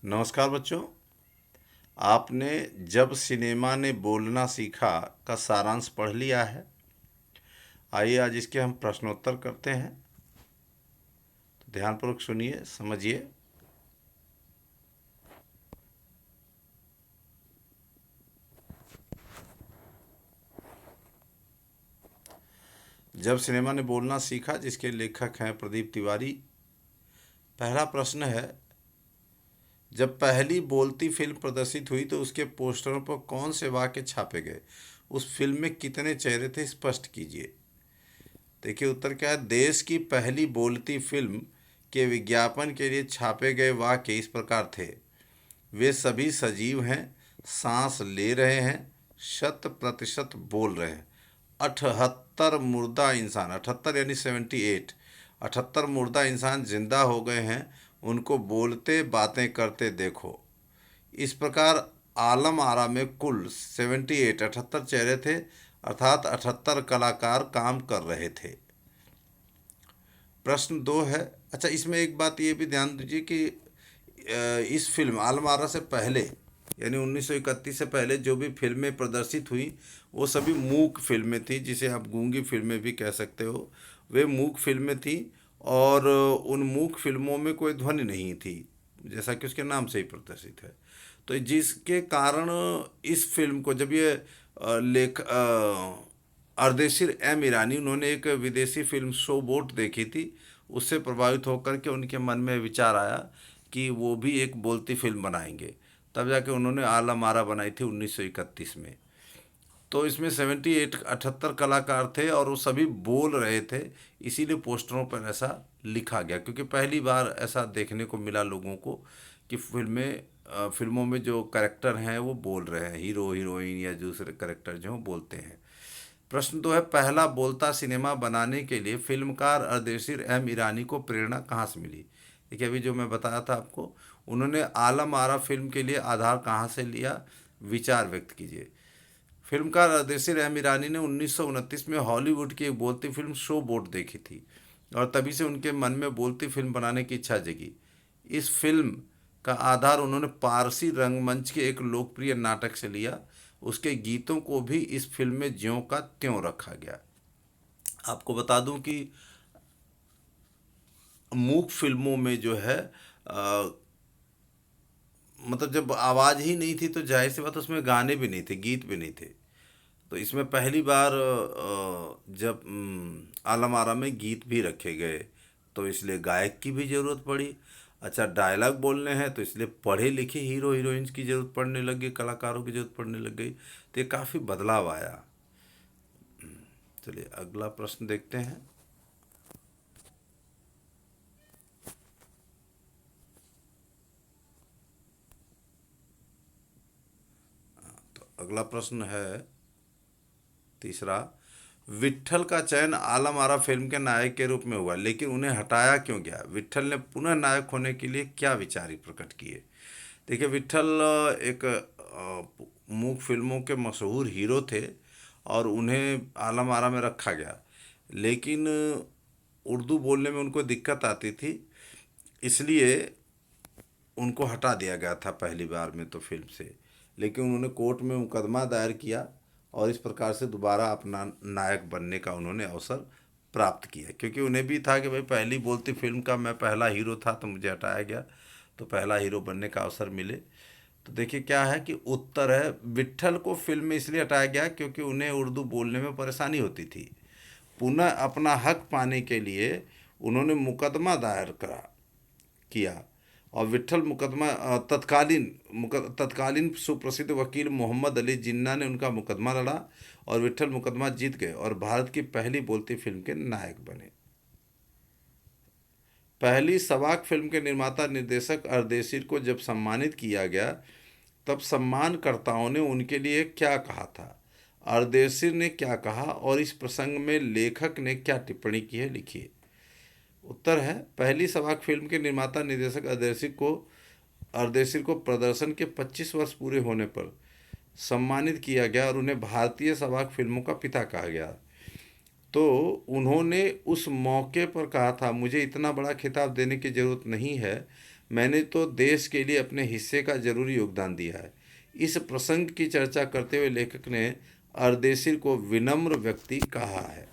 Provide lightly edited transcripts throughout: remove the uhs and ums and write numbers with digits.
नमस्कार बच्चों। आपने जब सिनेमा ने बोलना सीखा का सारांश पढ़ लिया है। आइए आज इसके हम प्रश्नोत्तर करते हैं। तो ध्यानपूर्वक सुनिए, समझिए। जब सिनेमा ने बोलना सीखा, जिसके लेखक हैं प्रदीप तिवारी। पहला प्रश्न है, जब पहली बोलती फिल्म प्रदर्शित हुई तो उसके पोस्टरों पर कौन से वाक्य छापे गए? उस फिल्म में कितने चेहरे थे, स्पष्ट कीजिए। देखिए उत्तर क्या है। देश की पहली बोलती फिल्म के विज्ञापन के लिए छापे गए वाक्य इस प्रकार थे। वे सभी सजीव हैं, सांस ले रहे हैं, 100% बोल रहे हैं। 78 मुर्दा इंसान, 78 यानी 78, 78 मुर्दा इंसान जिंदा हो गए हैं, उनको बोलते बातें करते देखो। इस प्रकार आलम आरा में कुल 78, 78 चेहरे थे, अर्थात 78 कलाकार काम कर रहे थे। प्रश्न 2 है। अच्छा, इसमें एक बात ये भी ध्यान दीजिए कि इस फिल्म आलम आरा से पहले यानी 1931 से पहले जो भी फिल्में प्रदर्शित हुई वो सभी मूक फिल्में थी, जिसे आप गूंगी फिल्में भी कह सकते हो। वे मूक फिल्में थी और उन मूक फिल्मों में कोई ध्वनि नहीं थी, जैसा कि उसके नाम से ही प्रदर्शित है। तो जिसके कारण इस फिल्म को जब ये लेख अर्देशीर एम ईरानी, उन्होंने एक विदेशी फिल्म शो बोट देखी थी, उससे प्रभावित होकर के उनके मन में विचार आया कि वो भी एक बोलती फिल्म बनाएंगे। तब जाके उन्होंने आला मारा बनाई थी 1931 में। तो इसमें 78, 78 कलाकार थे और वो सभी बोल रहे थे, इसीलिए पोस्टरों पर ऐसा लिखा गया, क्योंकि पहली बार ऐसा देखने को मिला लोगों को कि फिल्मों में जो कैरेक्टर हैं वो बोल रहे हैं, हीरो हीरोइन या दूसरे कैरेक्टर जो बोलते हैं। प्रश्न 2 है, पहला बोलता सिनेमा बनाने के लिए फिल्मकार अर्देशीर एम ईरानी को प्रेरणा कहाँ से मिली? देखिए अभी जो मैं बताया था आपको, उन्होंने आलम आरा फिल्म के लिए आधार कहाँ से लिया, विचार व्यक्त कीजिए। फिल्मकार अर्देशीर एम ईरानी ने 1929 में हॉलीवुड की एक बोलती फिल्म शो बोट देखी थी और तभी से उनके मन में बोलती फिल्म बनाने की इच्छा जगी। इस फिल्म का आधार उन्होंने पारसी रंगमंच के एक लोकप्रिय नाटक से लिया। उसके गीतों को भी इस फिल्म में ज्यों का त्यों रखा गया। आपको बता दूं कि मूक फिल्मों में जो है अ, मतलब जब आवाज़ ही नहीं थी तो जाहिर सी बात उसमें गाने भी नहीं थे, गीत भी नहीं थे। तो इसमें पहली बार जब आलम आरा में गीत भी रखे गए, तो इसलिए गायक की भी ज़रूरत पड़ी। अच्छा, डायलॉग बोलने हैं तो इसलिए पढ़े लिखे हीरो हीरोइंस की ज़रूरत पड़ने लगी, कलाकारों की ज़रूरत पड़ने लग गई। तो ये काफ़ी बदलाव आया। चलिए अगला प्रश्न देखते हैं। तो अगला प्रश्न है तीसरा, विट्ठल का चयन आलम आरा फिल्म के नायक के रूप में हुआ, लेकिन उन्हें हटाया क्यों गया? विट्ठल ने पुनः नायक होने के लिए क्या विचार प्रकट किए? देखिए विट्ठल एक मूक फिल्मों के मशहूर हीरो थे और उन्हें आलम आरा में रखा गया, लेकिन उर्दू बोलने में उनको दिक्कत आती थी, इसलिए उनको हटा दिया गया था पहली बार में तो फिल्म से। लेकिन उन्होंने कोर्ट में मुकदमा दायर किया और इस प्रकार से दोबारा अपना नायक बनने का उन्होंने अवसर प्राप्त किया, क्योंकि उन्हें भी था कि भाई पहली बोलती फिल्म का मैं पहला हीरो था तो मुझे हटाया गया, तो पहला हीरो बनने का अवसर मिले। तो देखिए क्या है कि उत्तर है, विट्ठल को फिल्म में इसलिए हटाया गया क्योंकि उन्हें उर्दू बोलने में परेशानी होती थी। पुनः अपना हक पाने के लिए उन्होंने मुकदमा दायर करा किया और विट्ठल मुकदमा तत्कालीन सुप्रसिद्ध वकील मोहम्मद अली जिन्ना ने उनका मुकदमा लड़ा और विट्ठल मुकदमा जीत गए और भारत की पहली बोलती फिल्म के नायक बने। पहली सवाक फिल्म के निर्माता निर्देशक अर्देशीर को जब सम्मानित किया गया, तब सम्मानकर्ताओं ने उनके लिए क्या कहा था? अर्देशीर ने क्या कहा और इस प्रसंग में लेखक ने क्या टिप्पणी की है, लिखिए। उत्तर है, पहली सवाक फिल्म के निर्माता निर्देशक अर्देशीर को प्रदर्शन के 25 वर्ष पूरे होने पर सम्मानित किया गया और उन्हें भारतीय सवाक फिल्मों का पिता कहा गया। तो उन्होंने उस मौके पर कहा था, मुझे इतना बड़ा खिताब देने की ज़रूरत नहीं है, मैंने तो देश के लिए अपने हिस्से का जरूरी योगदान दिया है। इस प्रसंग की चर्चा करते हुए लेखक ने अर्देशिर को विनम्र व्यक्ति कहा है।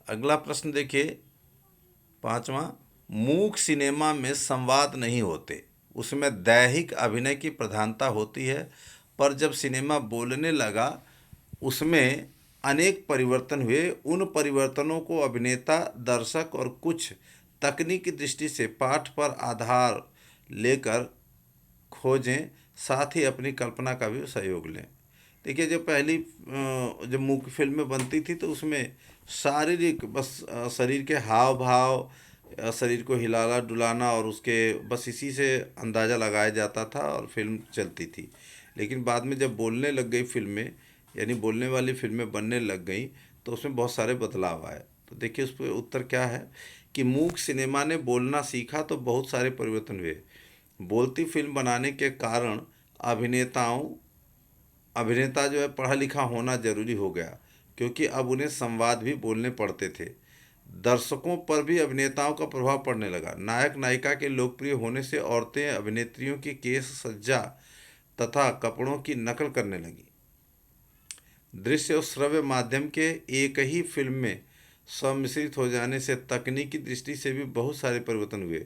अगला प्रश्न देखिए, पांचवा, मूक सिनेमा में संवाद नहीं होते, उसमें दैहिक अभिनय की प्रधानता होती है, पर जब सिनेमा बोलने लगा उसमें अनेक परिवर्तन हुए। उन परिवर्तनों को अभिनेता, दर्शक और कुछ तकनीकी दृष्टि से पाठ पर आधार लेकर खोजें, साथ ही अपनी कल्पना का भी सहयोग लें। देखिए, जब पहली जब मूक फिल्में बनती थी तो उसमें शारीरिक बस शरीर के हाव भाव, शरीर को हिलाना डुलाना और उसके बस इसी से अंदाज़ा लगाया जाता था और फिल्म चलती थी। लेकिन बाद में जब बोलने लग गई फिल्में, यानी बोलने वाली फिल्में बनने लग गई, तो उसमें बहुत सारे बदलाव आए। तो देखिए उस पर उत्तर क्या है कि मूक सिनेमा ने बोलना सीखा तो बहुत सारे परिवर्तन हुए। बोलती फिल्म बनाने के कारण अभिनेता जो है पढ़ा लिखा होना जरूरी हो गया, क्योंकि अब उन्हें संवाद भी बोलने पड़ते थे। दर्शकों पर भी अभिनेताओं का प्रभाव पड़ने लगा। नायक नायिका के लोकप्रिय होने से औरतें अभिनेत्रियों की केश सज्जा तथा कपड़ों की नकल करने लगी। दृश्य और श्रव्य माध्यम के एक ही फिल्म में सम्मिश्रित हो जाने से तकनीकी दृष्टि से भी बहुत सारे परिवर्तन हुए।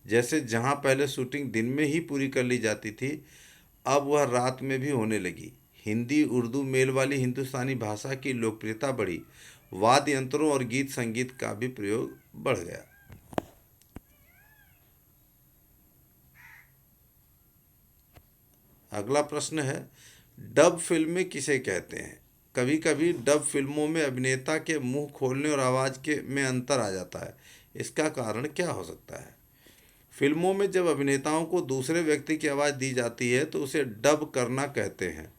जैसे जहां पहले शूटिंग दिन में ही पूरी कर ली जाती थी, अब वह रात में भी होने लगी। हिंदी उर्दू मेल वाली हिंदुस्तानी भाषा की लोकप्रियता बढ़ी। वाद्य यंत्रों और गीत संगीत का भी प्रयोग बढ़ गया। अगला प्रश्न है, डब फिल्में किसे कहते हैं? कभी कभी डब फिल्मों में अभिनेता के मुंह खोलने और आवाज़ के में अंतर आ जाता है। इसका कारण क्या हो सकता है? फिल्मों में जब अभिनेताओं को दूसरे व्यक्ति की आवाज़ दी जाती है तो उसे डब करना कहते हैं।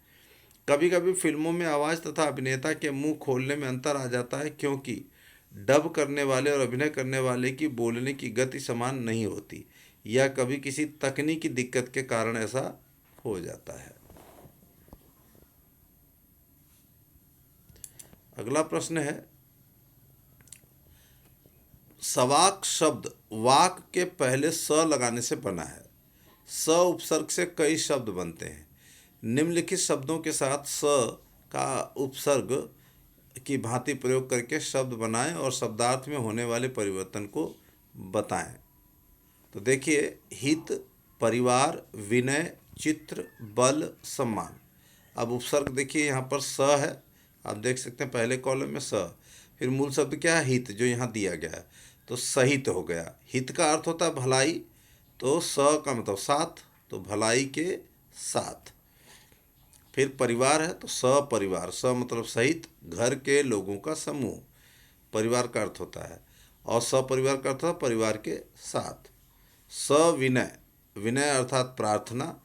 कभी कभी फिल्मों में आवाज़ तथा अभिनेता के मुंह खोलने में अंतर आ जाता है, क्योंकि डब करने वाले और अभिनय करने वाले की बोलने की गति समान नहीं होती, या कभी किसी तकनीकी दिक्कत के कारण ऐसा हो जाता है। अगला प्रश्न है, सवाक शब्द वाक के पहले स लगाने से बना है। स उपसर्ग से कई शब्द बनते हैं। निम्नलिखित शब्दों के साथ स का उपसर्ग की भांति प्रयोग करके शब्द बनाएं और शब्दार्थ में होने वाले परिवर्तन को बताएं। तो देखिए, हित, परिवार, विनय, चित्र, बल, सम्मान। अब उपसर्ग देखिए, यहाँ पर स है, आप देख सकते हैं पहले कॉलम में स। फिर मूल शब्द क्या है? हित, जो यहाँ दिया गया है, तो सहित हो गया। हित का अर्थ होता है भलाई, तो स का मतलब साथ, तो भलाई के साथ। फिर परिवार है तो सपरिवार, स मतलब सहित, घर के लोगों का समूह, परिवार का अर्थ होता है। और सपरिवार का अर्थ होता है परिवार के साथ। सविनय, विनय अर्थात प्रार्थना,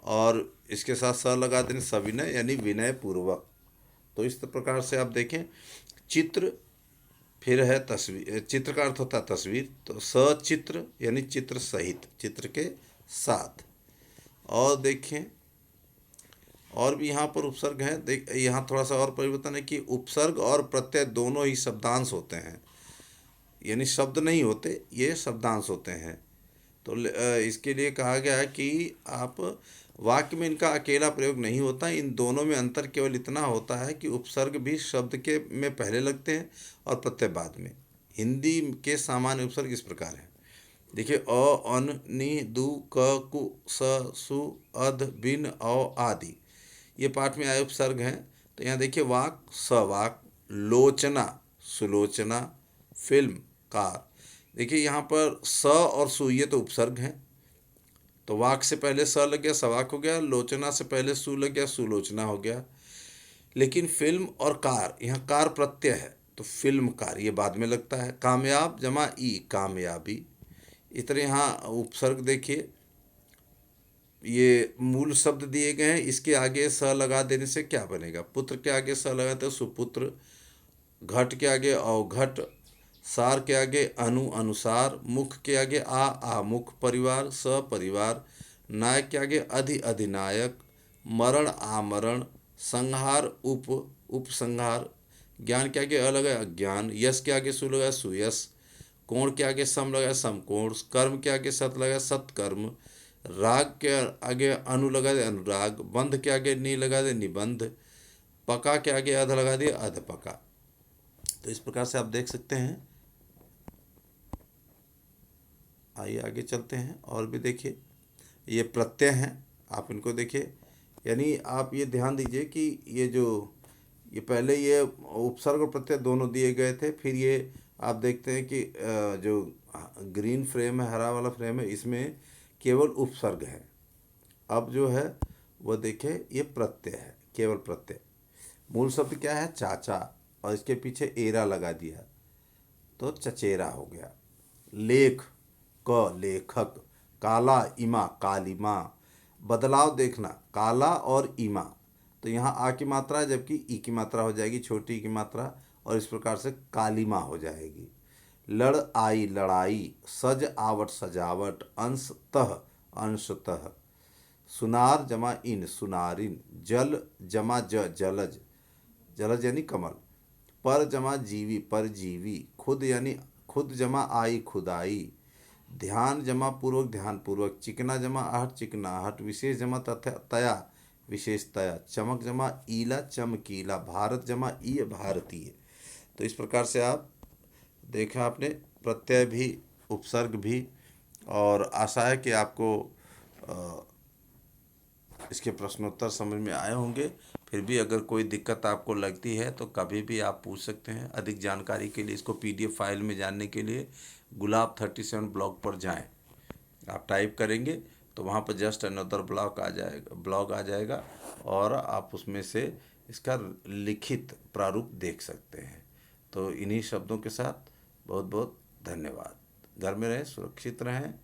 और इसके साथ स लगा देने सविनय यानी विनय पूर्वक। तो इस प्रकार से आप देखें। चित्र, फिर है तस्वीर, चित्र का अर्थ होता है तस्वीर, तो सचित्र यानी चित्र सहित, चित्र के साथ। और देखें, और भी यहाँ पर उपसर्ग हैं। देख, यहाँ थोड़ा सा और परिवर्तन है कि उपसर्ग और प्रत्यय दोनों ही शब्दांश होते हैं, यानी शब्द नहीं होते, ये शब्दांश होते हैं। तो इसके लिए कहा गया है कि आप वाक्य में इनका अकेला प्रयोग नहीं होता। इन दोनों में अंतर केवल इतना होता है कि उपसर्ग भी शब्द के में पहले लगते हैं और प्रत्यय बाद में। हिंदी के सामान्य उपसर्ग इस प्रकार हैं। देखिए, अ, अन, नि, दु, क, कु, स, सु, अध, बिन, औ आदि ये पाठ में आए उपसर्ग हैं। तो यहाँ देखिए, वाक, सवाक, लोचना, सुलोचना, फिल्म, कार। देखिए यहाँ पर स और सु ये तो उपसर्ग हैं, तो वाक से पहले स लग गया, सवाक हो गया। लोचना से पहले सु लग गया, सुलोचना हो गया। लेकिन फिल्म और कार, यहाँ कार प्रत्यय है, तो फिल्म कार ये बाद में लगता है। कामयाब जमा ई, कामयाबी। इस तरह यहाँ उपसर्ग देखिए, ये मूल शब्द दिए गए हैं, इसके आगे स लगा देने से क्या बनेगा? पुत्र के आगे स लगाते हैं सुपुत्र, घट के आगे अवघट, सार के आगे अनुसार, मुख के आगे आमुख, परिवार सपरिवार, नायक के आगे अधिनायक, मरण आमरण, संहार उपसंहार, ज्ञान के आगे अ लगा अज्ञान, यश के आगे सु लगा सुयश, कोण के आगे सम लगा समकोण, कर्म के आगे सत लगा सत्कर्म, राग के आगे अनु लगा दे अनुराग, बंध के आगे नी लगा दे निबंध, पका के आगे अध लगा दिए अध पका। तो इस प्रकार से आप देख सकते हैं। आइए आगे चलते हैं और भी देखिए, ये प्रत्यय हैं, आप इनको देखिए। यानी आप ये ध्यान दीजिए कि ये पहले ये उपसर्ग और प्रत्यय दोनों दिए गए थे, फिर ये आप देखते हैं कि जो ग्रीन फ्रेम है, हरा वाला फ्रेम है, इसमें केवल उपसर्ग है। अब जो है वो देखिए ये प्रत्यय है, केवल प्रत्यय। मूल शब्द क्या है? चाचा, और इसके पीछे एरा लगा दिया तो चचेरा हो गया। लेख, क लेखक, काला इमा कालिमा, बदलाव देखना काला और इमा, तो यहाँ आ की मात्रा है जबकि ई की मात्रा हो जाएगी, छोटी ई की मात्रा, और इस प्रकार से कालिमा हो जाएगी। लड़ आई लड़ाई, सज आवट सजावट, अंश तह अंशतः, सुनार जमा इन सुनारिन, जल जमा जलज, जलज यानी कमल, पर जमा जीवी परजीवी, खुद यानी खुद जमा आई खुदाई, ध्यान जमा पूर्वक ध्यानपूर्वक, चिकना जमा आहट चिकनाहट, विशेष जमा तथा तया विशेषतया, चमक जमा ईला चमकीला, भारत जमा ई भारतीय। तो इस प्रकार से आप देखा आपने प्रत्यय भी, उपसर्ग भी, और आशा है कि आपको इसके प्रश्नोत्तर समझ में आए होंगे। फिर भी अगर कोई दिक्कत आपको लगती है तो कभी भी आप पूछ सकते हैं। अधिक जानकारी के लिए, इसको PDF फाइल में जानने के लिए गुलाब37 ब्लॉग पर जाएं। आप टाइप करेंगे तो वहाँ पर जस्ट अनदर ब्लॉग आ जाएगा और आप उसमें से इसका लिखित प्रारूप देख सकते हैं। तो इन्हीं शब्दों के साथ बहुत बहुत धन्यवाद। घर में रहें, सुरक्षित रहें।